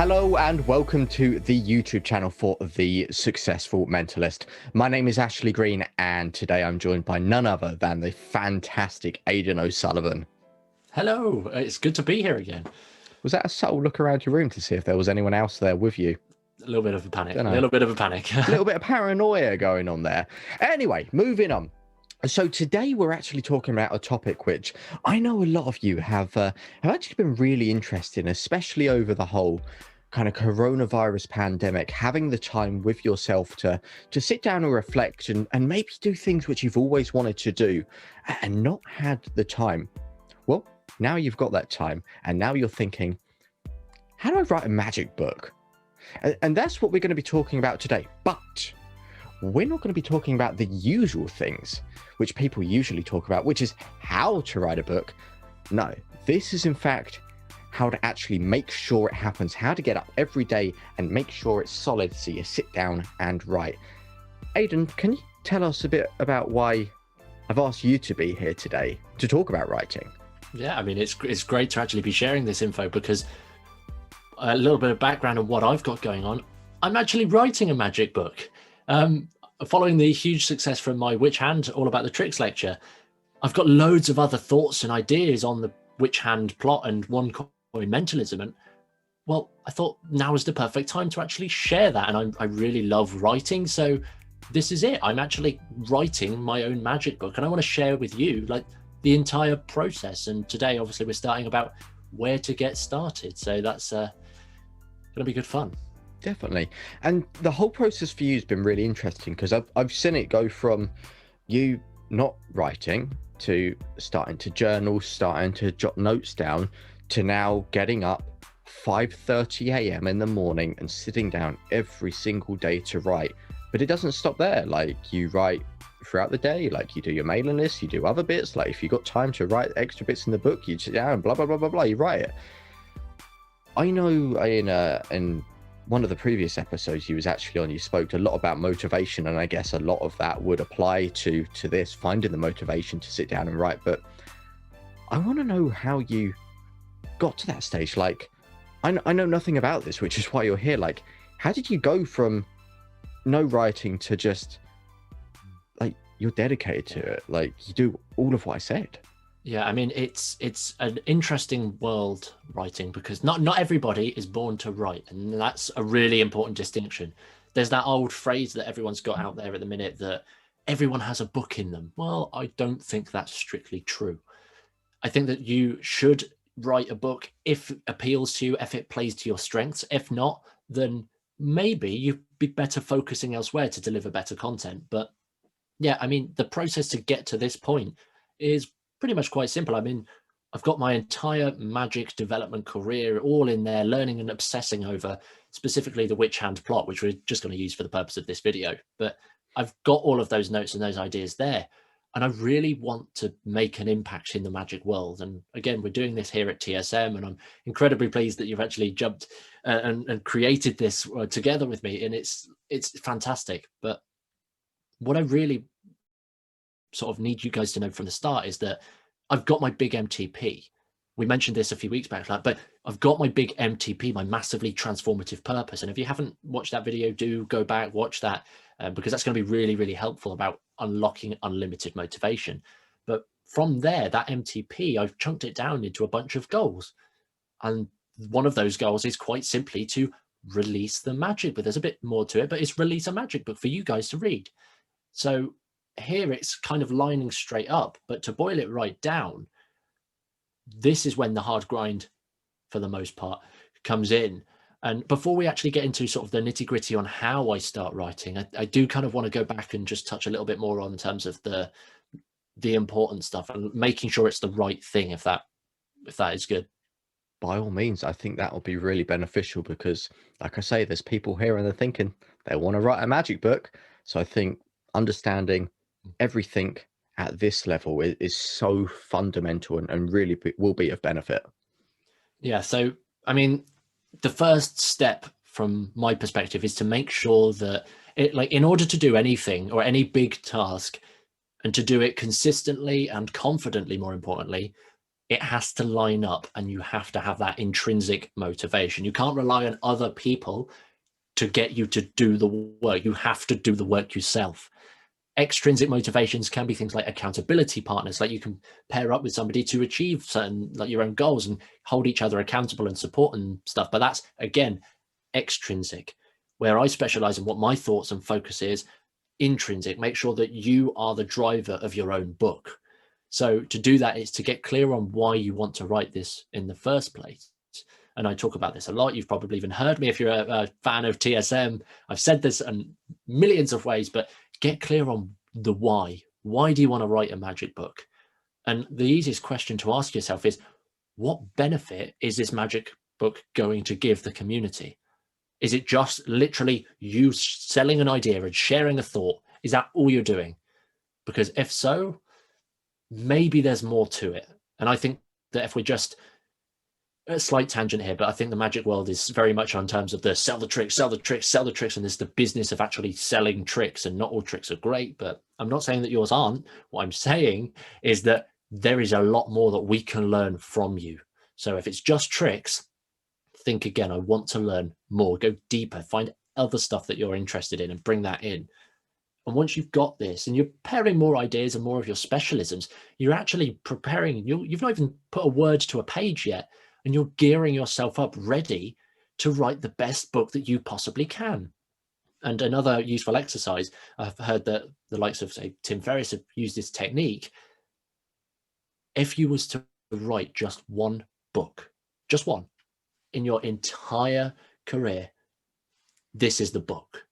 Hello and welcome to the YouTube channel for the Successful Mentalist. My name is Ashley Green and today I'm joined by none other than the fantastic Aidan O'Sullivan. Hello, it's good to be here again. Was that a subtle look around your room to see if there was anyone else there with you? A little bit of a panic. Dunno. A little bit of a panic. A little bit of paranoia going on there. Anyway, moving on. So today we're actually talking about a topic which I know a lot of you have actually been really interested in, especially over the whole kind of coronavirus pandemic, having the time with yourself to sit down and reflect and maybe do things which you've always wanted to do and not had the time. Well, now you've got that time and now you're thinking, how do I write a magic book? And that's what we're going to be talking about today. But we're not going to be talking about the usual things which people usually talk about, which is how to write a book. No, this is in fact how to actually make sure it happens, how to get up every day and make sure it's solid so you sit down and write. Aidan, can you tell us a bit about why I've asked you to be here today to talk about writing? Yeah, I mean, it's great to actually be sharing this info because a little bit of background on what I've got going on. I'm actually writing a magic book. Following the huge success from my Witch Hand All About the Tricks lecture, I've got loads of other thoughts and ideas on the Witch Hand plot and one coin mentalism. And well, I thought now is the perfect time to actually share that. And I really love writing. So this is it. I'm actually writing my own magic book and I want to share with you like the entire process. And today, obviously, we're starting about where to get started. So that's going to be good fun. Definitely. And the whole process for you has been really interesting because I've seen it go from you not writing to starting to journal, starting to jot notes down, to now getting up 5:30 a.m. in the morning and sitting down every single day to write. But it doesn't stop there. Like, you write throughout the day, like you do your mailing list, you do other bits. Like, if you got time to write extra bits in the book, you sit down and blah, blah, blah, blah, blah, you write it. I know in one of the previous episodes you was actually on, you spoke a lot about motivation, and I guess a lot of that would apply to this, finding the motivation to sit down and write. But I want to know how you got to that stage. Like, I know nothing about this, which is why you're here. Like, how did you go from no writing to just like you're dedicated to it, like you do all of what I said? Yeah, I mean, it's an interesting world, writing, because not everybody is born to write, and that's a really important distinction. There's that old phrase that everyone's got out there at the minute that everyone has a book in them. Well, I don't think that's strictly true. I think that you should write a book if it appeals to you, if it plays to your strengths. If not, then maybe you'd be better focusing elsewhere to deliver better content. But yeah, I mean, the process to get to this point is pretty much quite simple. I mean, I've got my entire magic development career all in there, learning and obsessing over specifically the Witch Hand plot, which we're just going to use for the purpose of this video. But I've got all of those notes and those ideas there. And I really want to make an impact in the magic world. And again, we're doing this here at TSM, and I'm incredibly pleased that you've actually jumped and created this together with me. And it's fantastic. But what I really sort of need you guys to know from the start is that I've got my big MTP. We mentioned this a few weeks back, but I've got my big MTP, my massively transformative purpose. And if you haven't watched that video, do go back, watch that, because that's going to be really, really helpful about unlocking unlimited motivation. But from there, that MTP, I've chunked it down into a bunch of goals. And one of those goals is quite simply to release the magic book. There's a bit more to it, but it's release a magic book for you guys to read. So here it's kind of lining straight up, but to boil it right down, this is when the hard grind, for the most part, comes in. And before we actually get into sort of the nitty gritty on how I start writing, I do kind of want to go back and just touch a little bit more on terms of the important stuff and making sure it's the right thing, if that is good. By all means, I think that will be really beneficial because, like I say, there's people here and they're thinking they want to write a magic book. So I think understanding everything at this level is so fundamental and really will be of benefit. Yeah, so I mean, the first step from my perspective is to make sure that in order to do anything or any big task and to do it consistently and confidently, more importantly, it has to line up, and you have to have that intrinsic motivation. You can't rely on other people to get you to do the work. You have to do the work yourself. Extrinsic motivations can be things like accountability partners, like you can pair up with somebody to achieve certain, like your own goals, and hold each other accountable and support and stuff. But that's, again, extrinsic. Where I specialize in what my thoughts and focus is intrinsic. Make sure that you are the driver of your own book. So to do that is to get clear on why you want to write this in the first place. And I talk about this a lot. You've probably even heard me if you're a fan of TSM. I've said this in millions of ways, but get clear on the why. Why do you want to write a magic book? And the easiest question to ask yourself is, what benefit is this magic book going to give the community? Is it just literally you selling an idea and sharing a thought? Is that all you're doing? Because if so, maybe there's more to it. And I think that if we just, a slight tangent here, but I think the magic world is very much on terms of the sell the tricks, sell the tricks, sell the tricks. And there's the business of actually selling tricks, and not all tricks are great, but I'm not saying that yours aren't. What I'm saying is that there is a lot more that we can learn from you. So if it's just tricks, think again. I want to learn more, go deeper, find other stuff that you're interested in and bring that in. And once you've got this and you're pairing more ideas and more of your specialisms, you're actually preparing, you've not even put a word to a page yet, and you're gearing yourself up ready to write the best book that you possibly can. And another useful exercise, I've heard that the likes of, say, Tim Ferriss have used this technique. If you was to write just one book, just one, in your entire career, this is the book.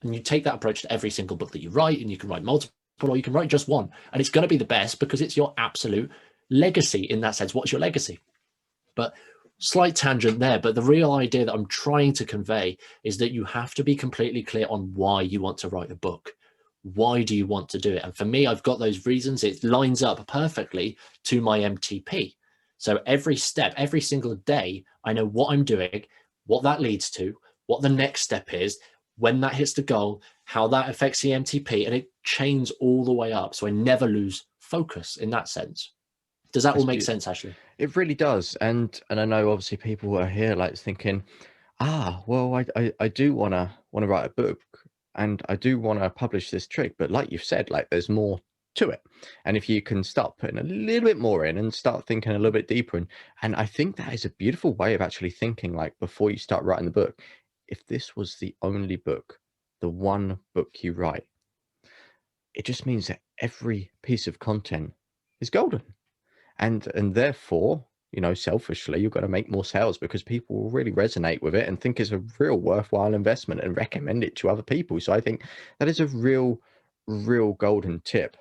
And you take that approach to every single book that you write, and you can write multiple, or you can write just one, and it's going to be the best because it's your absolute legacy in that sense. What's your legacy? But slight tangent there, but the real idea that I'm trying to convey is that you have to be completely clear on why you want to write a book. Why do you want to do it? And for me, I've got those reasons. It lines up perfectly to my MTP. So every step, every single day, I know what I'm doing, what that leads to, what the next step is, when that hits the goal, how that affects the MTP, and it chains all the way up. So I never lose focus in that sense. Does that all make sense, Ashley? It really does. And I know obviously people are here like thinking, well, I do wanna write a book, and I do want to publish this trick, but like you've said, like there's more to it. And if you can start putting a little bit more in and start thinking a little bit deeper, and I think that is a beautiful way of actually thinking, like before you start writing the book, if this was the only book, the one book you write, it just means that every piece of content is golden. And therefore, selfishly, you've got to make more sales because people will really resonate with it and think it's a real worthwhile investment and recommend it to other people. So I think that is a real golden tip.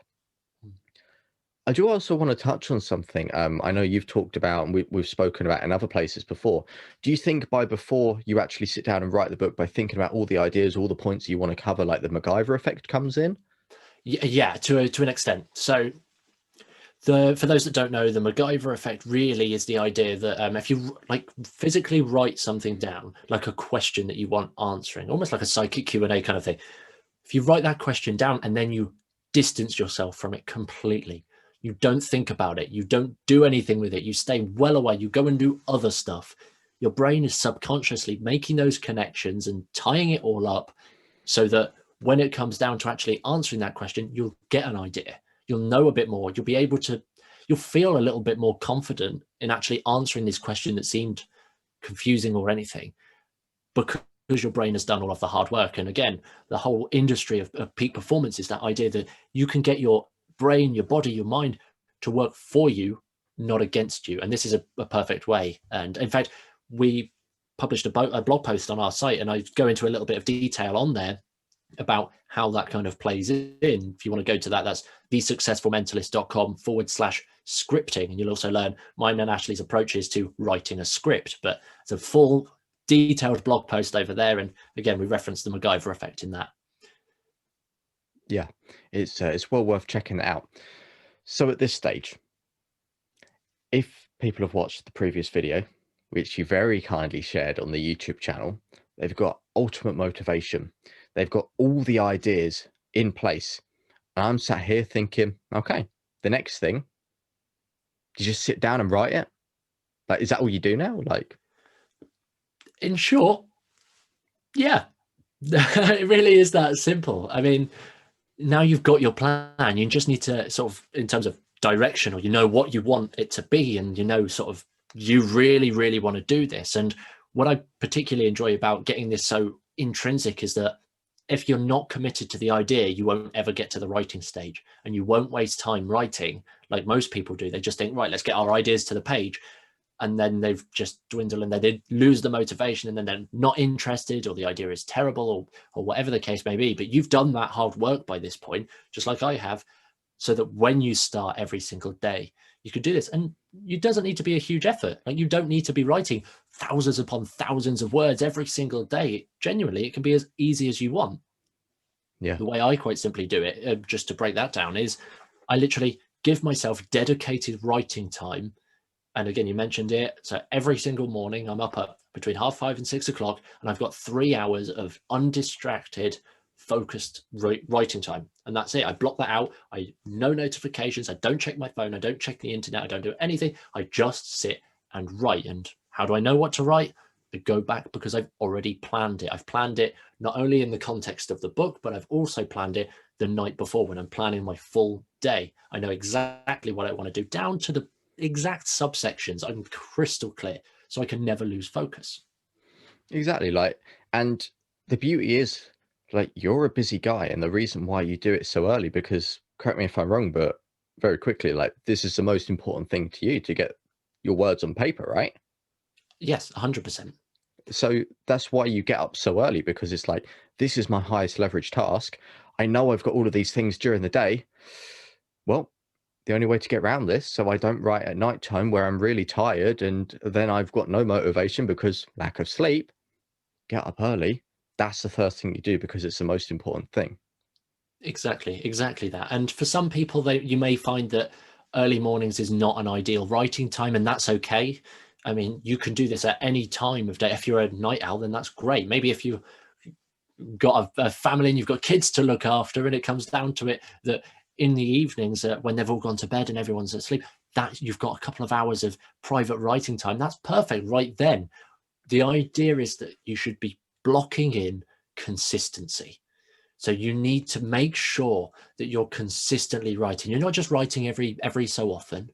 I do also want to touch on something. I know you've talked about, and we've spoken about in other places before. Do you think before you actually sit down and write the book, by thinking about all the ideas, all the points you want to cover, like the MacGyver effect comes in? Yeah, to an extent. So for those that don't know, the MacGyver effect really is the idea that if you like physically write something down, like a question that you want answering, almost like a psychic Q&A kind of thing. If you write that question down and then you distance yourself from it completely, you don't think about it, you don't do anything with it, you stay well away, you go and do other stuff, your brain is subconsciously making those connections and tying it all up so that when it comes down to actually answering that question, you'll get an idea. You'll know a bit more. You'll feel a little bit more confident in actually answering this question that seemed confusing or anything, because your brain has done all of the hard work. And again, the whole industry of peak performance is that idea that you can get your brain, your body, your mind to work for you, not against you. And this is a perfect way. And in fact, we published a blog post on our site, and I go into a little bit of detail on there about how that kind of plays in. If you want to go to that, that's thesuccessfulmentalist.com/scripting. And you'll also learn mine and Ashley's approaches to writing a script. But it's a full detailed blog post over there. And again, we reference the MacGyver effect in that. Yeah, it's well worth checking it out. So at this stage, if people have watched the previous video, which you very kindly shared on the YouTube channel, they've got ultimate motivation. They've got all the ideas in place. And I'm sat here thinking, okay, the next thing You just sit down and write it? Like, is that all you do now? Like, In short, yeah, it really is that simple. I mean, now you've got your plan, you just need to sort of, in terms of direction, or you know what you want it to be, and you know sort of you really, really want to do this. And what I particularly enjoy about getting this so intrinsic is that if you're not committed to the idea, you won't ever get to the writing stage, and you won't waste time writing like most people do. They just think, right, let's get our ideas to the page, and then they've just dwindled and they lose the motivation, and then they're not interested, or the idea is terrible, or whatever the case may be. But you've done that hard work by this point, just like I have, so that when you start every single day, you could do this. And it doesn't need to be a huge effort. Like, you don't need to be writing thousands upon thousands of words every single day. Genuinely, it can be as easy as you want. yeah, The way I quite simply do it, just to break that down, is I literally give myself dedicated writing time. And again, you mentioned it. So every single morning, I'm up at between 5:30 and 6 o'clock, and I've got 3 hours of undistracted, focused writing time. And that's it. I block that out. No notifications. I don't check my phone. I don't check the internet. I don't do anything. I just sit and write. And how do I know what to write? I go back because I've already planned it. I've planned it not only in the context of the book, but I've also planned it the night before when I'm planning my full day. I know exactly what I want to do, down to the exact subsections. I'm crystal clear, so I can never lose focus. exactly. Like, and the beauty is, like, you're a busy guy, and the reason why you do it so early, because correct me if I'm wrong, but very quickly, like, this is the most important thing to you, to get your words on paper, right? Yes, 100%. So that's why you get up so early, because it's like, this is my highest leverage task. I know I've got all of these things during the day. Well, the only way to get around this, so I don't write at night time where I'm really tired and then I've got no motivation because lack of sleep, get up early. That's the first thing you do, because it's the most important thing. Exactly that. And for some people, you may find that early mornings is not an ideal writing time, and that's okay. I mean, you can do this at any time of day. If you're a night owl, then that's great. Maybe if you got a family and you've got kids to look after, and it comes down to it that in the evenings, when they've all gone to bed and everyone's asleep, that you've got a couple of hours of private writing time, that's perfect right then. The idea is that you should be blocking in consistency. So you need to make sure that you're consistently writing. You're not just writing every so often,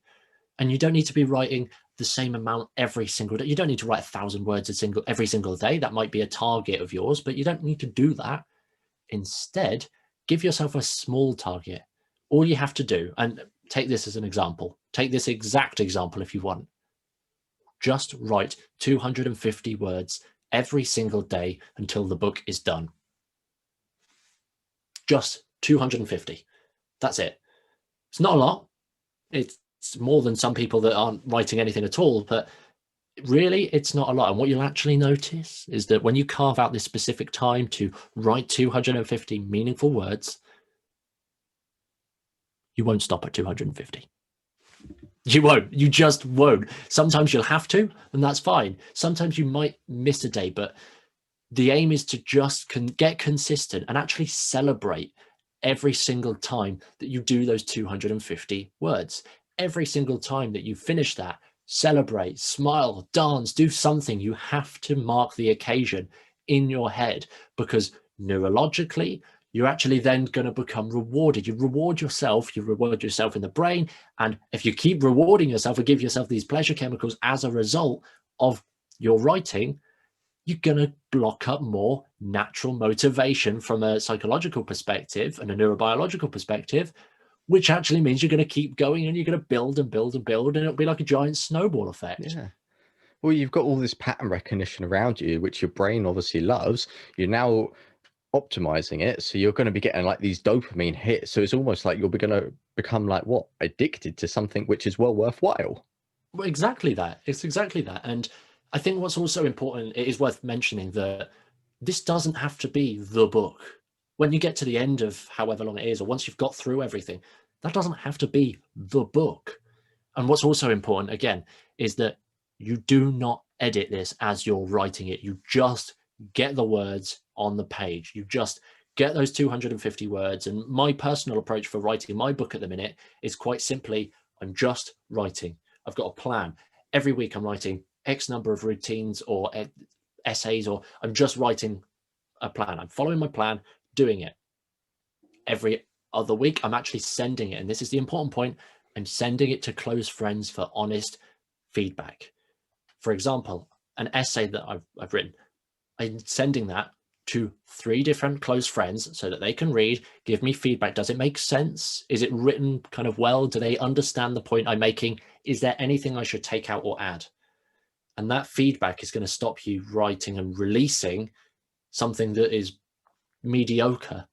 and you don't need to be writing the same amount every single day. You don't need to write 1,000 words every single day. That might be a target of yours, but you don't need to do that. Instead, give yourself a small target. All you have to do, and take this as an example, take this exact example if you want, just write 250 words every single day until the book is done. Just 250. That's it. It's not a lot. It's more than some people that aren't writing anything at all, but really, it's not a lot. And what you'll actually notice is that when you carve out this specific time to write 250 meaningful words, you won't stop at 250. You won't. You just won't. Sometimes you'll have to, and that's fine. Sometimes you might miss a day, but the aim is to just get consistent and actually celebrate every single time that you do those 250 words. Every single time that you finish that, celebrate, smile, dance, do something. You have to mark the occasion in your head, because neurologically, you're actually then going to become rewarded. You reward yourself in the brain. And if you keep rewarding yourself and give yourself these pleasure chemicals as a result of your writing, you're going to block up more natural motivation from a psychological perspective and a neurobiological perspective, which actually means you're going to keep going, and you're going to build and build and build, and it'll be like a giant snowball effect. Yeah. Well, you've got all this pattern recognition around you, which your brain obviously loves. You're now optimizing it, so you're going to be getting like these dopamine hits. So it's almost like you're going to become like what, addicted to something which is well worthwhile. Well, exactly that. It's exactly that. And I think what's also important, it is worth mentioning that this doesn't have to be the book. When you get to the end of however long it is, or once you've got through everything, that doesn't have to be the book. And what's also important, again, is that you do not edit this as you're writing it. You just get the words on the page. You just get those 250 words. And my personal approach for writing my book at the minute is quite simply, I'm just writing. I've got a plan. Every week I'm writing X number of routines or essays, or I'm just writing a plan. I'm following my plan, doing it. Every other week, I'm actually sending it. And this is the important point. I'm sending it to close friends for honest feedback. For example, an essay that I've written, I'm sending that to 3 different close friends so that they can read, give me feedback. Does it make sense? Is it written kind of well? Do they understand the point I'm making? Is there anything I should take out or add? And that feedback is going to stop you writing and releasing something that is mediocre.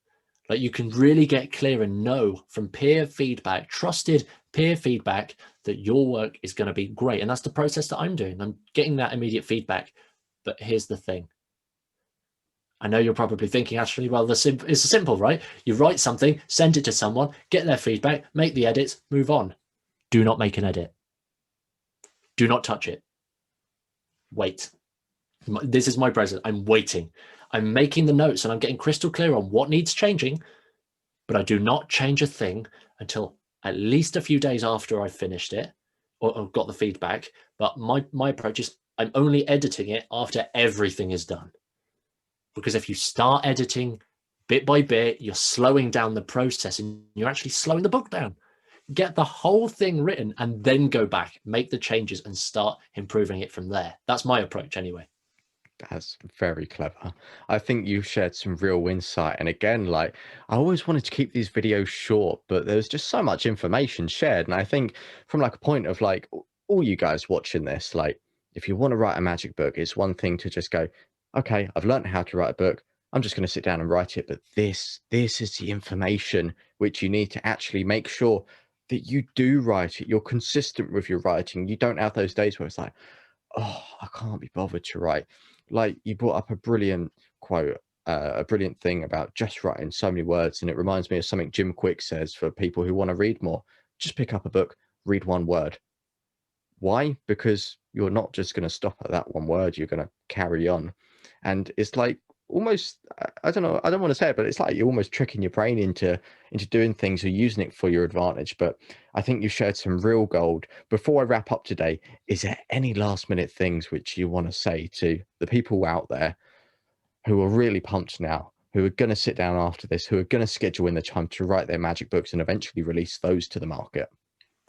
Like, you can really get clear and know from peer feedback, trusted peer feedback, that your work is going to be great. And that's the process that I'm doing. I'm getting that immediate feedback. But here's the thing. I know you're probably thinking, actually, well, it's simple, right? You write something, send it to someone, get their feedback, make the edits, move on. Do not make an edit. Do not touch it. Wait. This is my present. I'm waiting. I'm making the notes and I'm getting crystal clear on what needs changing, but I do not change a thing until at least a few days after I've finished it or got the feedback. But my approach is I'm only editing it after everything is done. Because if you start editing bit by bit, you're slowing down the process and you're actually slowing the book down. Get the whole thing written and then go back, make the changes and start improving it from there. That's my approach anyway. That's very clever. I think you shared some real insight. And again, like, I always wanted to keep these videos short, but there's just so much information shared. And I think from like a point of like all you guys watching this, like, if you want to write a magic book, it's one thing to just go, okay, I've learned how to write a book. I'm just going to sit down and write it. But this is the information which you need to actually make sure that you do write it. You're consistent with your writing. You don't have those days where it's like, oh, I can't be bothered to write. Like, you brought up a brilliant quote, a brilliant thing about just writing so many words. And it reminds me of something Jim Quick says for people who want to read more. Just pick up a book, read 1 word. Why? Because you're not just going to stop at that 1 word. You're going to carry on. And it's like almost, I don't know, I don't want to say it, but it's like you're almost tricking your brain into doing things or using it for your advantage. But I think you shared some real gold. Before I wrap up today, is there any last minute things which you want to say to the people out there who are really pumped now, who are going to sit down after this, who are going to schedule in the time to write their magic books and eventually release those to the market?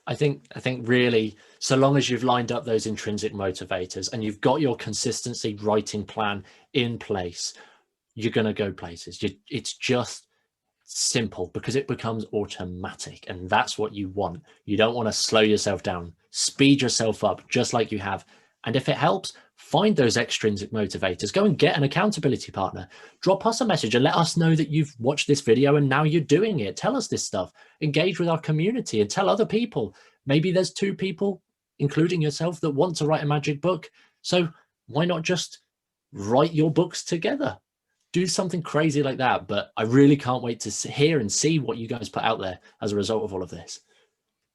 I think really, so long as you've lined up those intrinsic motivators and you've got your consistency writing plan in place, you're going to go places. It's just simple because it becomes automatic, and that's what you want. You don't want to slow yourself down, speed yourself up just like you have. And if it helps, find those extrinsic motivators. Go and get an accountability partner. Drop us a message and let us know that you've watched this video and now you're doing it. Tell us this stuff. Engage with our community and tell other people. Maybe there's 2 people, including yourself, that want to write a magic book. So why not just write your books together? Do something crazy like that. But I really can't wait to hear and see what you guys put out there as a result of all of this.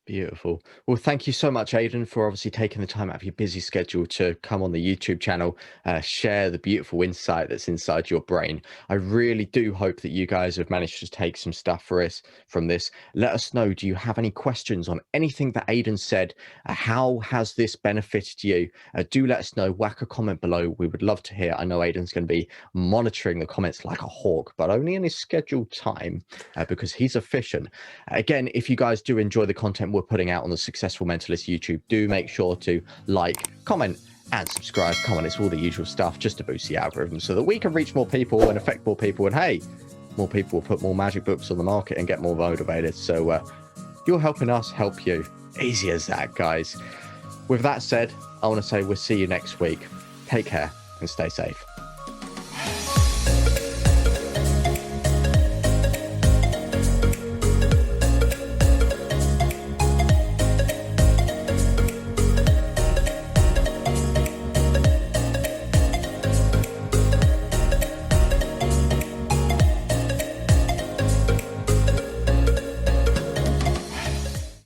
Beautiful. Well, thank you so much, Aidan, for obviously taking the time out of your busy schedule to come on the YouTube channel, share the beautiful insight that's inside your brain. I really do hope that you guys have managed to take some stuff for us from this. Let us know, do you have any questions on anything that Aidan said? How has this benefited you? Do let us know, whack a comment below. We would love to hear. I know Aidan's going to be monitoring the comments like a hawk, but only in his scheduled time because he's efficient. Again, if you guys do enjoy the content we're putting out on the Successful Mentalist YouTube, do make sure to like, comment and subscribe. Come on, it's all the usual stuff just to boost the algorithm so that we can reach more people and affect more people, and hey, more people will put more magic books on the market and get more motivated. So you're helping us help you. Easy as that, guys. With that said, I want to say we'll see you next week. Take care and stay safe.